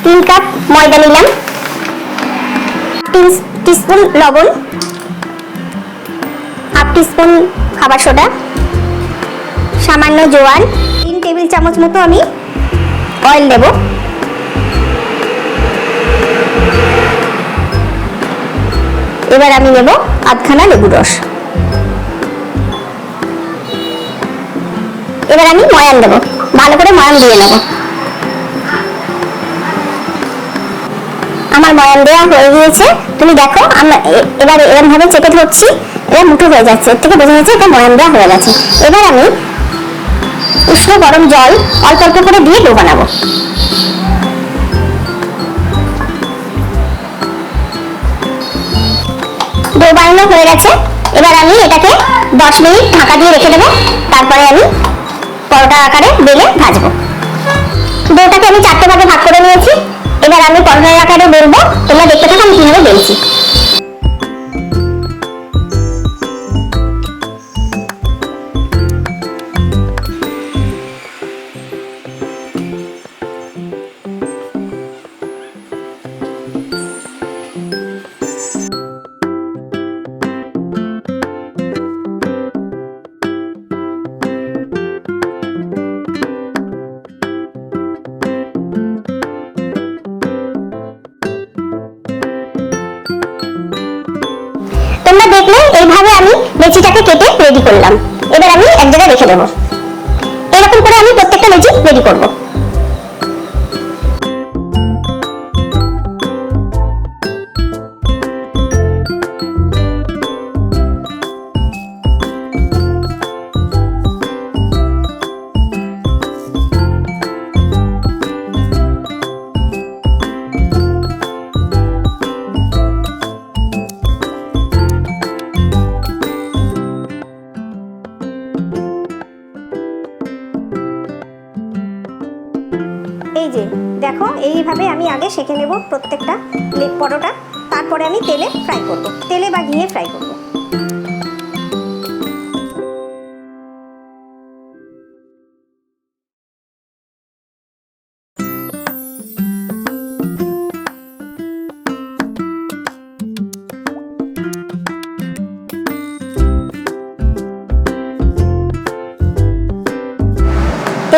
3 cup ময়দা নিলাম, 3 teaspoon লবণ, হাফ টিস্পুন খাবার সোডা, সামান্য জোয়ান, 3 টেবিল চামচ মতো আমি অয়েল দেব। এবার আমি নেব আধখানা লেবুর রস। এবার আমি ময়ান দেব, ভালো করে ময়ান দিয়ে নেব। আমার ময়ান দেওয়া হয়ে গিয়েছে, তুমি দেখো এবার এরকম ভাবে চেপে ধরছি, এবার মুঠো হয়ে যাচ্ছে, এর থেকে বোঝা যাচ্ছে এটা ময়ান দেওয়া হয়ে গেছে। এবার আমি উষ্ণ গরম জল অল্প অল্প করে দিয়ে ডো বানাবো। ডো বানানো হয়ে গেছে, এবার আমি এটাকে 10 মিনিট ঢাকা দিয়ে রেখে দেবো, তারপরে আমি পরোটা আকারে বেলে ভাজবো। ডোটাকে আমি 4টে ভাগে ভাগ করে নিয়েছি, এবার আমি পরোটার আকারে বেলবো। তোমরা দেখতে থাকো আমি কিভাবে বেলছি। তোমরা দেখলে এইভাবে আমি লেচিটাকে কেটে রেডি করলাম। এবার আমি এক জায়গায় রেখে দেবো। এরকম করে আমি প্রত্যেকটা লেচি রেডি করব। এই যে দেখো, এইভাবে আমি আগে সেঁকে নেব প্রত্যেকটা পরোটা, তারপরে আমি তেলে ফ্রাই করব, তেলে বা ঘিয়ে ফ্রাই করব।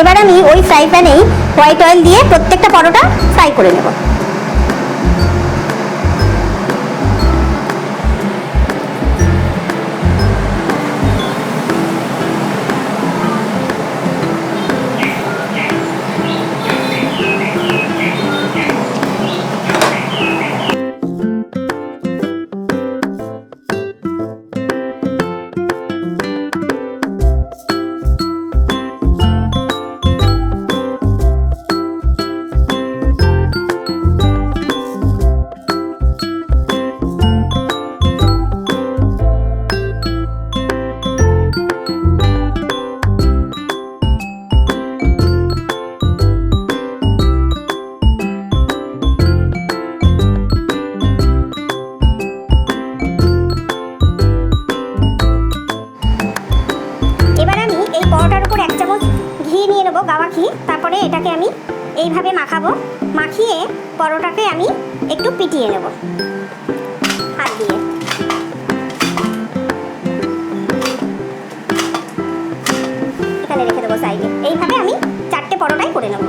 এবার আমি ওই ফ্রাই প্যানেই হোয়াইট অয়েল দিয়ে প্রত্যেকটা পরোটা ফ্রাই করে নেব। গাওয়া ঘি, তারপরে এটাকে আমি এইভাবে মাখাবো। মাখিয়ে পরোটাকে আমি একটু পিটিয়ে নেব হাত দিয়ে। এখানে রেখে দেবো সাইডে। এইভাবে আমি 4টে পরোটাই করে নেব।